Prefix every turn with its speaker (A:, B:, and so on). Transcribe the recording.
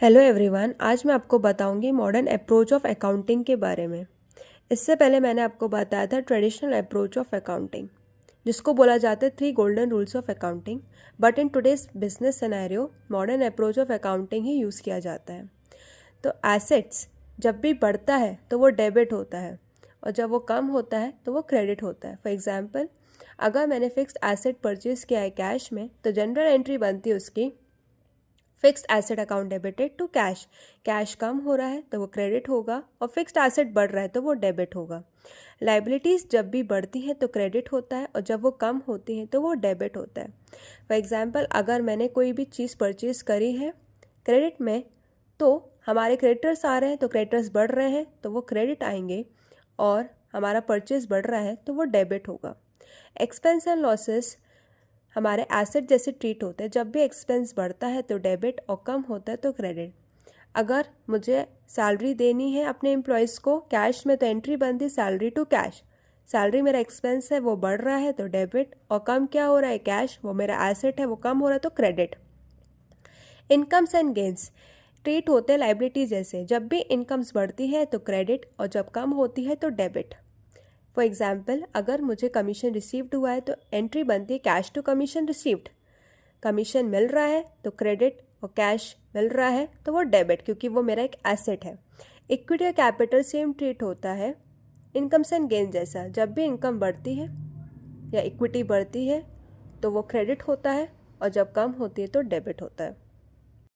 A: Hello everyone, आज मैं आपको बताऊंगी मॉडर्न अप्रोच ऑफ अकाउंटिंग के बारे में। इससे पहले मैंने आपको बताया था ट्रेडिशनल अप्रोच ऑफ अकाउंटिंग, जिसको बोला जाता है 3 golden rules of accounting. But in today's business scenario modern approach of accounting he use किया जाता है। तो एसेट्स जब भी बढ़ता है तो वो डेबिट होता है, और जब वो कम होता है तो वो क्रेडिट होता है। फॉर एग्जाम्पल, अगर मैंने फिक्स्ड एसेट परचेज किया है कैश में, तो जनरल एंट्री बनती है उसकी fixed asset account debited to cash. Cash कम हो रहा है तो वो क्रेडिट होगा, और फिक्स्ड एसेट बढ़ रहा है तो वो डेबिट होगा। लाइबिलिटीज़ जब भी बढ़ती है तो क्रेडिट होता है, और जब वो कम होती है तो वो डेबिट होता है। फॉर एग्जाम्पल, अगर मैंने कोई भी चीज़ परचेज करी है क्रेडिट में, तो हमारे क्रेडिटर्स आ रहे हैं तो क्रेडिटर्स बढ़ रहे हैं तो वो क्रेडिट आएंगे, और हमारा परचेज बढ़ रहा है तो वो डेबिट होगा। एक्सपेंस एंड लॉसेस हमारे एसेट जैसे ट्रीट होते हैं। जब भी एक्सपेंस बढ़ता है तो डेबिट, और कम होता है तो क्रेडिट। अगर मुझे सैलरी देनी है अपने एम्प्लॉयज़ को कैश में, तो एंट्री बनती सैलरी टू कैश। सैलरी मेरा एक्सपेंस है, वो बढ़ रहा है तो डेबिट, और कम क्या हो रहा है, कैश, वो मेरा एसेट है, वो कम हो रहा है तो credit. Incomes and gains treat होते हैं लाइबिलिटी जैसे। जब भी इनकम्स बढ़ती है तो क्रेडिट, और जब कम होती है तो डेबिट। फॉर एग्जाम्पल, अगर मुझे कमीशन रिसीव्ड हुआ है तो एंट्री बनती है cash to commission received. Commission मिल रहा है तो क्रेडिट, और कैश मिल रहा है तो वो डेबिट, क्योंकि वो मेरा एक एसेट है। इक्विटी और कैपिटल सेम ट्रीट होता है इनकम्स एंड गेन जैसा। जब भी इनकम बढ़ती है या इक्विटी बढ़ती है तो वो क्रेडिट होता है, और जब कम होती है तो डेबिट होता है।